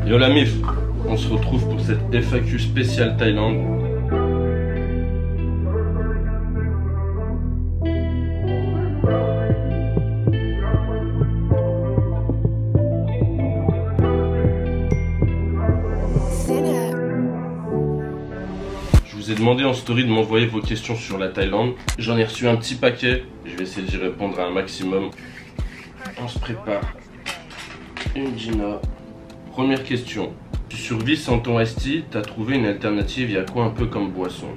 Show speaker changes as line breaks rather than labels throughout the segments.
Yo la mif, on se retrouve pour cette FAQ spéciale Thaïlande. Je vous ai demandé en story de m'envoyer vos questions sur la Thaïlande. J'en ai reçu un petit paquet, je vais essayer d'y répondre à un maximum. On se prépare. Une Gina. Première question. Tu survis sans ton iced tea, t'as trouvé une alternative, il y a quoi un peu comme boisson?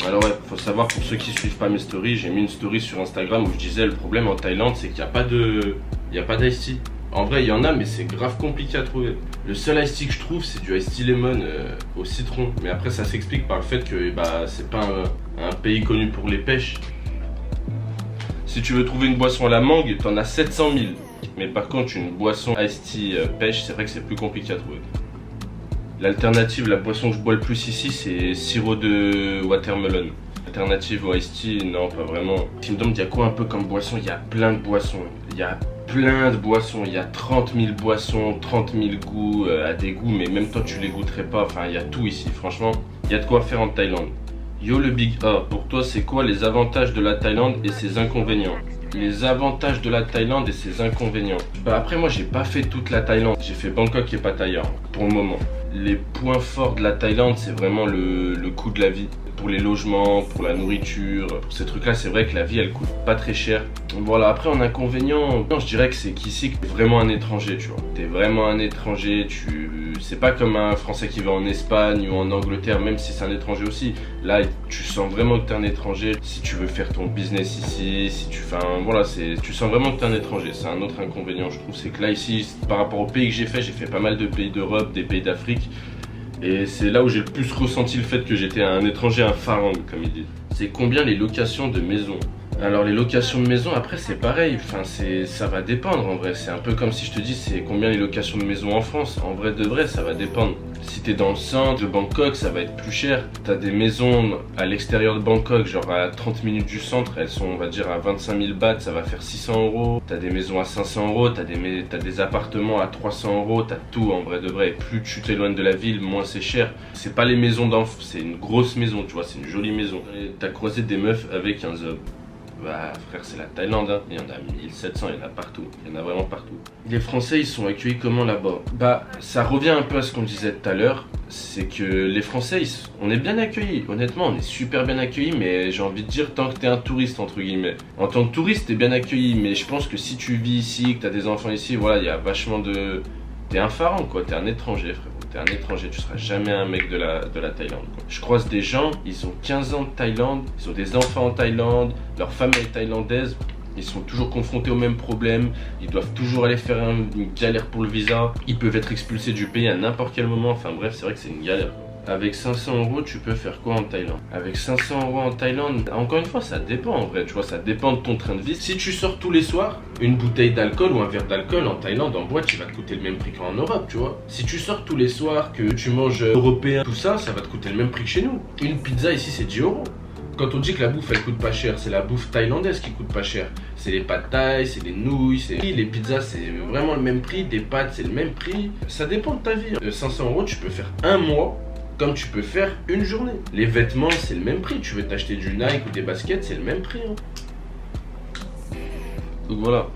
Alors ouais, faut savoir pour ceux qui suivent pas mes stories, j'ai mis une story sur Instagram où je disais le problème en Thaïlande c'est qu'il n'y a pas d'iced tea. En vrai il y en a mais c'est grave compliqué à trouver. Le seul iced tea que je trouve c'est du iced tea lemon au citron. Mais après ça s'explique par le fait que c'est pas un pays connu pour les pêches. Si tu veux trouver une boisson à la mangue, t'en as 700 000. Mais par contre une boisson iced tea pêche, c'est vrai que c'est plus compliqué à trouver. L'alternative, la boisson que je bois le plus ici, c'est sirop de watermelon. Alternative au iced tea, non pas vraiment. Si me demande il y a quoi un peu comme boisson, il y a plein de boissons. Il y a plein de boissons, il y a 30 000 boissons, 30 000 goûts, à des goûts, mais même toi tu les goûterais pas. Enfin il y a tout ici, franchement, il y a de quoi faire en Thaïlande. Yo le Big A, pour toi c'est quoi les avantages de la Thaïlande et ses inconvénients? Les avantages de la Thaïlande et ses inconvénients. Après moi j'ai pas fait toute la Thaïlande, j'ai fait Bangkok et Pattaya pour le moment. Les points forts de la Thaïlande c'est vraiment le coût de la vie. Pour les logements, pour la nourriture, pour ces trucs là c'est vrai que la vie elle coûte pas très cher. Voilà, après en inconvénient, je dirais que c'est qu'ici t'es vraiment un étranger, tu vois. T'es vraiment un étranger, c'est pas comme un Français qui va en Espagne ou en Angleterre, même si c'est un étranger aussi. Là tu sens vraiment que t'es un étranger. Si tu veux faire ton business ici, si tu fais voilà, tu sens vraiment que t'es un étranger. C'est un autre inconvénient je trouve, c'est que là ici par rapport aux pays que j'ai fait pas mal de pays d'Europe, des pays d'Afrique. Et c'est là où j'ai le plus ressenti le fait que j'étais un étranger, un pharaon comme ils disent. C'est combien les locations de maisons? Alors les locations de maison, après c'est pareil, enfin ça va dépendre en vrai. C'est un peu comme si je te dis c'est combien les locations de maison en France. En vrai de vrai ça va dépendre. Si t'es dans le centre de Bangkok ça va être plus cher. T'as des maisons à l'extérieur de Bangkok, genre à 30 minutes du centre, elles sont on va dire à 25 000 bahts, ça va faire 600 €. T'as des maisons à 500 €, t'as des appartements à 300 €, t'as tout en vrai de vrai. Et plus tu t'éloignes de la ville, moins c'est cher. C'est pas les maisons d'enfants, c'est une grosse maison, tu vois, c'est une jolie maison. T'as croisé des meufs avec un zob. Bah frère c'est la Thaïlande hein. Il y en a 1700, il y en a partout, il y en a vraiment partout. Les Français ils sont accueillis comment là-bas? Bah ça revient un peu à ce qu'on disait tout à l'heure. C'est que les Français on est bien accueillis, honnêtement on est super bien accueillis. Mais j'ai envie de dire tant que t'es un touriste entre guillemets. En tant que touriste t'es bien accueilli. Mais je pense que si tu vis ici, que t'as des enfants ici, voilà il y a vachement de... T'es un pharaon quoi, t'es un étranger frère. T'es un étranger, tu seras jamais un mec de la Thaïlande quoi. Je croise des gens, ils ont 15 ans de Thaïlande, ils ont des enfants en Thaïlande, leur femme est thaïlandaise, ils sont toujours confrontés au même problème, ils doivent toujours aller faire une galère pour le visa, ils peuvent être expulsés du pays à n'importe quel moment, enfin bref c'est vrai que c'est une galère. Avec 500 € tu peux faire quoi en Thaïlande? Avec 500 € en Thaïlande, encore une fois ça dépend en vrai, tu vois, ça dépend de ton train de vie. Si tu sors tous les soirs, une bouteille d'alcool ou un verre d'alcool en Thaïlande en boîte, il va te coûter le même prix qu'en Europe, tu vois. Si tu sors tous les soirs, que tu manges européen, tout ça, ça va te coûter le même prix que chez nous. Une pizza ici c'est 10 €. Quand on dit que la bouffe elle coûte pas cher, c'est la bouffe thaïlandaise qui coûte pas cher. C'est les pâtes thaï, c'est les nouilles, les pizzas c'est vraiment le même prix, des pâtes c'est le même prix. Ça dépend de ta vie. 500 € tu peux faire un mois comme tu peux faire une journée. Les vêtements c'est le même prix, tu veux t'acheter du Nike ou des baskets c'est le même prix hein. Donc voilà,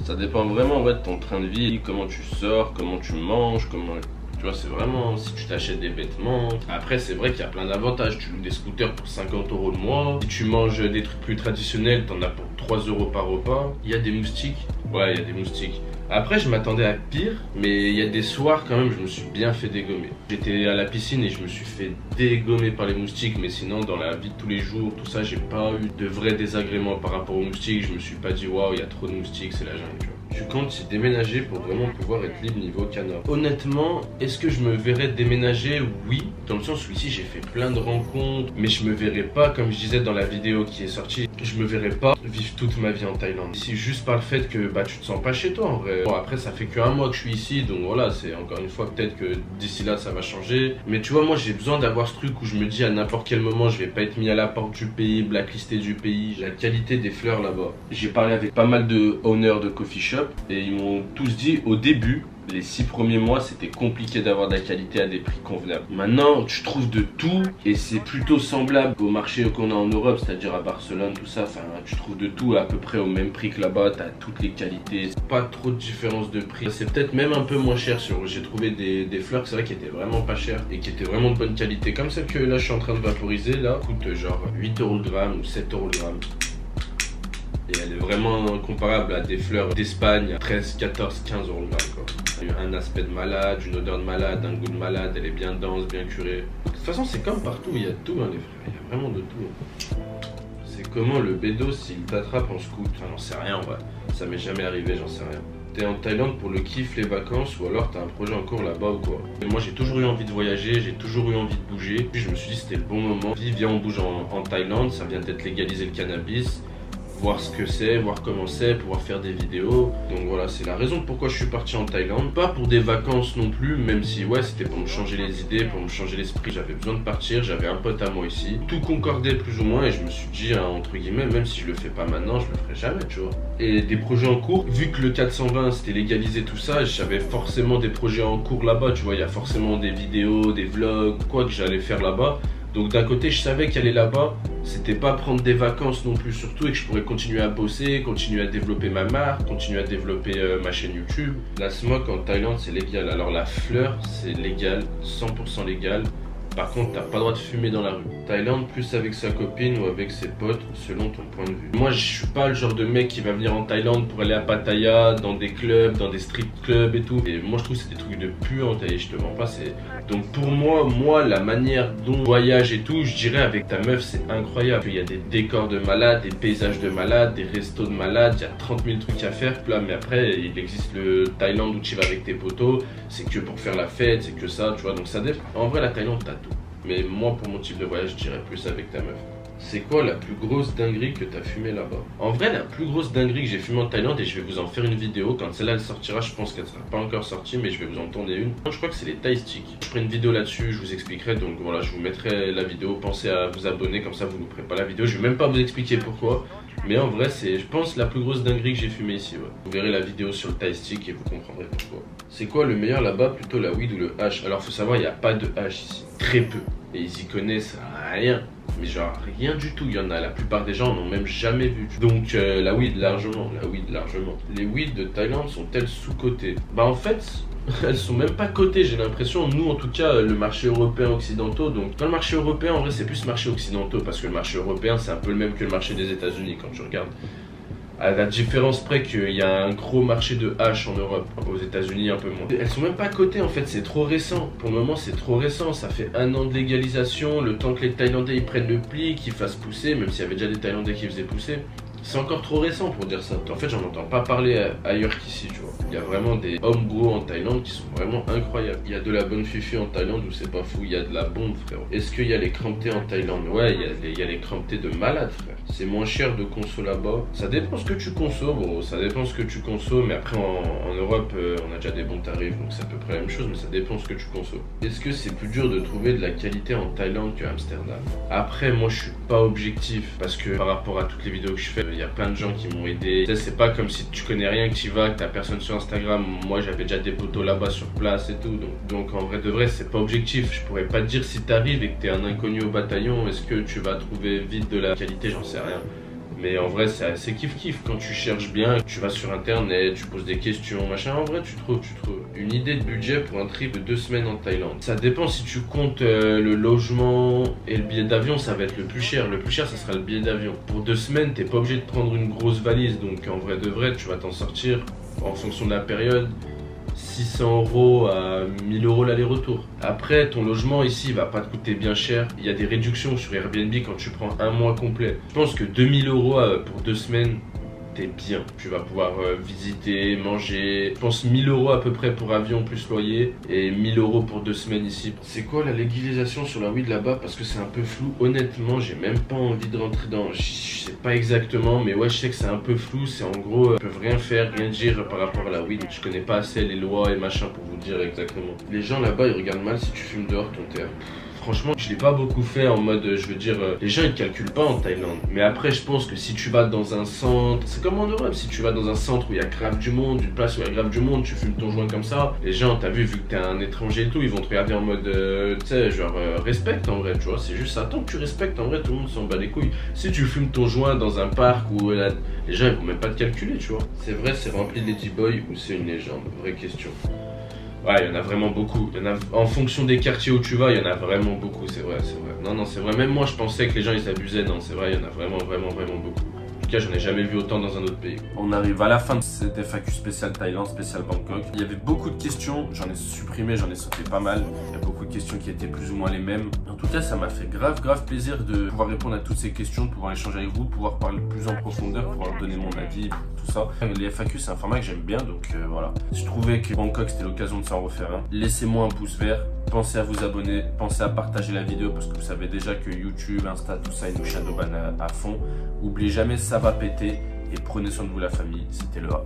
ça dépend vraiment ouais, de ton train de vie, comment tu sors, comment tu manges, comment... Tu vois, c'est vraiment si tu t'achètes des vêtements. Après, c'est vrai qu'il y a plein d'avantages. Tu loues des scooters pour 50 € le mois. Si tu manges des trucs plus traditionnels, t'en as pour 3 € par repas. Il y a des moustiques. Ouais, il y a des moustiques. Après, je m'attendais à pire, mais il y a des soirs quand même, je me suis bien fait dégommer. J'étais à la piscine et je me suis fait dégommer par les moustiques, mais sinon, dans la vie de tous les jours, tout ça, j'ai pas eu de vrais désagréments par rapport aux moustiques. Je me suis pas dit, waouh, il y a trop de moustiques, c'est la jungle, tu vois. Tu comptes y déménager pour vraiment pouvoir être libre niveau canard? Honnêtement, est-ce que je me verrais déménager? Oui, dans le sens où ici j'ai fait plein de rencontres, mais je me verrais pas, comme je disais dans la vidéo qui est sortie, je me verrais pas vivre toute ma vie en Thaïlande. Ici juste par le fait que bah tu te sens pas chez toi en vrai. Bon après ça fait qu'un mois que je suis ici, donc voilà, c'est encore une fois peut-être que d'ici là ça va changer. Mais tu vois, moi j'ai besoin d'avoir ce truc où je me dis à n'importe quel moment je vais pas être mis à la porte du pays, blacklisté du pays. La qualité des fleurs là-bas. J'ai parlé avec pas mal de owners de coffee shop et ils m'ont tous dit au début, Les 6 premiers mois, c'était compliqué d'avoir de la qualité à des prix convenables. Maintenant, tu trouves de tout et c'est plutôt semblable au marché qu'on a en Europe, c'est-à-dire à Barcelone, tout ça. Enfin, tu trouves de tout à peu près au même prix que là-bas. Tu as toutes les qualités, pas trop de différence de prix. C'est peut-être même un peu moins cher. J'ai trouvé des fleurs, c'est vrai, qui étaient vraiment pas chères et qui étaient vraiment de bonne qualité. Comme celle que là, je suis en train de vaporiser, là, coûte genre 8 € le gramme ou 7 € le gramme. Et elle est vraiment comparable à des fleurs d'Espagne, 13, 14, 15 € le gramme, quoi. Elle a un aspect de malade, une odeur de malade, un goût de malade, elle est bien dense, bien curée. De toute façon, c'est comme partout, il y a de tout, hein, les frères, il y a vraiment de tout. C'est comment le bédo s'il t'attrape en scout? Enfin, j'en sais rien, ouais. Ça m'est jamais arrivé, j'en sais rien. T'es en Thaïlande pour le kiff, les vacances, ou alors t'as un projet en cours là-bas ou quoi? Et moi, j'ai toujours eu envie de voyager, j'ai toujours eu envie de bouger. Puis je me suis dit, c'était le bon moment. Puis viens, on bouge en Thaïlande, ça vient d'être légalisé le cannabis. Voir ce que c'est, voir comment c'est, pouvoir faire des vidéos. Donc voilà, c'est la raison pourquoi je suis parti en Thaïlande. Pas pour des vacances non plus, même si ouais, c'était pour me changer les idées, pour me changer l'esprit. J'avais besoin de partir, j'avais un pote à moi ici. Tout concordait plus ou moins et je me suis dit, hein, entre guillemets, même si je le fais pas maintenant, je le ferai jamais, tu vois. Et des projets en cours, vu que le 420 c'était légalisé tout ça, j'avais forcément des projets en cours là-bas, tu vois. Il y a forcément des vidéos, des vlogs, quoi que j'allais faire là-bas. Donc d'un côté, je savais qu'aller là-bas, c'était pas prendre des vacances non plus, surtout, et que je pourrais continuer à bosser, continuer à développer ma marque, continuer à développer ma chaîne YouTube. La smoke en Thaïlande, c'est légal. Alors la fleur, c'est légal, 100% légal. Par contre, t'as pas le droit de fumer dans la rue. Thaïlande, plus avec sa copine ou avec ses potes, selon ton point de vue. Moi, je suis pas le genre de mec qui va venir en Thaïlande pour aller à Pattaya, dans des clubs, dans des street clubs et tout. Et moi, je trouve que c'est des trucs de puants, je te mens pas. Donc pour moi, la manière dont voyage et tout, je dirais avec ta meuf, c'est incroyable. Il y a des décors de malade, des paysages de malade, des restos de malade, il y a 30 000 trucs à faire. Là, mais après, il existe le Thaïlande où tu vas avec tes potos, c'est que pour faire la fête, c'est que ça, tu vois. Donc ça dépend. En vrai, la Thaïlande, t'as tout. Mais moi, pour mon type de voyage, je dirais plus avec ta meuf. C'est quoi la plus grosse dinguerie que t'as fumée là-bas? En vrai, la plus grosse dinguerie que j'ai fumée en Thaïlande, et je vais vous en faire une vidéo, quand celle-là elle sortira, je pense qu'elle sera pas encore sortie, mais je vais vous en tourner une. Je crois que c'est les Thai sticks. Je ferai une vidéo là-dessus, je vous expliquerai, donc voilà, je vous mettrai la vidéo. Pensez à vous abonner, comme ça vous ne louperez pas la vidéo. Je vais même pas vous expliquer pourquoi, mais en vrai, c'est, je pense, la plus grosse dinguerie que j'ai fumée ici, ouais. Vous verrez la vidéo sur le Thai stick et vous comprendrez pourquoi. C'est quoi le meilleur là-bas, plutôt la weed ou le hash? Alors faut savoir, il n'y a pas de hash ici, très peu. Et ils y connaissent rien, mais genre rien du tout. Il y en a, la plupart des gens n'ont même jamais vu. Donc la weed largement, Les weed de Thaïlande sont-elles sous-cotées? Bah en fait, elles sont même pas cotées, j'ai l'impression. Nous en tout cas, le marché européen occidentaux. Donc dans le marché européen, en vrai c'est plus marché occidentaux, parce que le marché européen c'est un peu le même que le marché des États-Unis quand tu regardes. À la différence près qu'il y a un gros marché de hash en Europe, aux États-Unis un peu moins. Elles sont même pas cotées en fait, c'est trop récent. Pour le moment, c'est trop récent. Ça fait 1 an de légalisation. Le temps que les Thaïlandais ils prennent le pli, qu'ils fassent pousser, même s'il y avait déjà des Thaïlandais qui faisaient pousser. C'est encore trop récent pour dire ça. En fait, j'en entends pas parler ailleurs qu'ici, tu vois. Il y a vraiment des hommes gros en Thaïlande qui sont vraiment incroyables. Il y a de la bonne fifi en Thaïlande où c'est pas fou, il y a de la bombe, frère. Est-ce qu'il y a les cramptés en Thaïlande? Ouais, il y a les cramptés de malade, frère. C'est moins cher de conso là-bas. Ça dépend ce que tu consos, gros. Ça dépend ce que tu consos. Mais après, en Europe, on a déjà des bons tarifs, donc c'est à peu près la même chose, mais ça dépend ce que tu consos. Est-ce que c'est plus dur de trouver de la qualité en Thaïlande qu'à Amsterdam? Après, moi, je suis pas objectif parce que par rapport à toutes les vidéos que je fais, il y a plein de gens qui m'ont aidé. C'est pas comme si tu connais rien, que tu y vas, que t'as personne sur Instagram. Moi, j'avais déjà des potos là-bas sur place et tout. Donc en vrai de vrai, c'est pas objectif. Je pourrais pas te dire si t'arrives et que t'es un inconnu au bataillon, est-ce que tu vas trouver vite de la qualité, j'en sais rien. Mais en vrai, c'est assez kiff-kiff. Quand tu cherches bien, tu vas sur internet, tu poses des questions, machin. En vrai, tu trouves. Une idée de budget pour un trip de 2 semaines en Thaïlande. Ça dépend si tu comptes le logement et le billet d'avion, ça va être le plus cher. Le plus cher, ça sera le billet d'avion. Pour 2 semaines, t'es pas obligé de prendre une grosse valise. Donc en vrai de vrai, tu vas t'en sortir en fonction de la période. 600 € à 1000 € l'aller-retour. Après, ton logement ici va pas te coûter bien cher. Il y a des réductions sur Airbnb quand tu prends un mois complet. Je pense que 2000 € pour 2 semaines, t'es bien. Tu vas pouvoir visiter, manger. Je pense 1000 € à peu près pour avion plus loyer et 1000 € pour 2 semaines ici. C'est quoi la légalisation sur la weed là-bas? Parce que c'est un peu flou. Honnêtement, j'ai même pas envie de rentrer dans... Je sais pas exactement, mais ouais, je sais que c'est un peu flou. C'est en gros, ils peuvent rien faire, rien dire par rapport à la weed. Je connais pas assez les lois et machin pour vous dire exactement. Les gens là-bas, ils regardent mal si tu fumes dehors ton terre. franchement, je l'ai pas beaucoup fait en mode, je veux dire, les gens ils calculent pas en Thaïlande. Mais après, je pense que si tu vas dans un centre, c'est comme en Europe, si tu vas dans un centre où il y a grave du monde, une place où il y a grave du monde, tu fumes ton joint comme ça, les gens, t'as vu que t'es un étranger et tout, ils vont te regarder en mode, tu sais, genre, respecte en vrai, tu vois, c'est juste ça. Tant que tu respectes, en vrai, tout le monde s'en bat les couilles. Si tu fumes ton joint dans un parc où les gens ils vont même pas te calculer, tu vois. C'est vrai, c'est rempli de ladyboy ou c'est une légende? Vraie question. Ouais, il y en a vraiment beaucoup. Il y en a, en fonction des quartiers où tu vas, il y en a vraiment beaucoup, c'est vrai, c'est vrai. Non, non, c'est vrai. Même moi, je pensais que les gens, ils abusaient. Non, c'est vrai, il y en a vraiment, vraiment, vraiment beaucoup. En tout cas, j'en ai jamais vu autant dans un autre pays. On arrive à la fin de cette FAQ spéciale Thaïlande, spéciale Bangkok. Il y avait beaucoup de questions, j'en ai supprimé, j'en ai sauté pas mal. Il y a beaucoup de questions qui étaient plus ou moins les mêmes. En tout cas, ça m'a fait grave plaisir de pouvoir répondre à toutes ces questions, de pouvoir échanger avec vous, de pouvoir parler plus en profondeur, pouvoir donner mon avis, tout ça. Les FAQ, c'est un format que j'aime bien, donc voilà. Je trouvais que Bangkok, c'était l'occasion de s'en refaire un. Laissez-moi un pouce vert. Pensez à vous abonner, pensez à partager la vidéo parce que vous savez déjà que YouTube, Insta, tout ça, ils nous shadowban à fond. Oubliez jamais, ça va péter et prenez soin de vous la famille. C'était le A.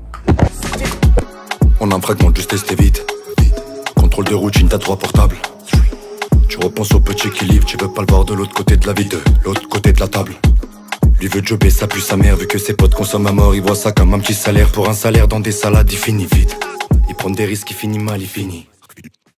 On a un fragment juste tester vite. Contrôle de routine, t'as 3 portables. Tu repenses au petit qui livre, tu veux pas le voir de l'autre côté de la vie, de l'autre côté de la table. Lui veut jobber, ça pue sa mère, vu que ses potes consomment à mort, il voit ça comme un petit salaire. Pour un salaire dans des salades, il finit vite. Il prend des risques, il finit mal, il finit.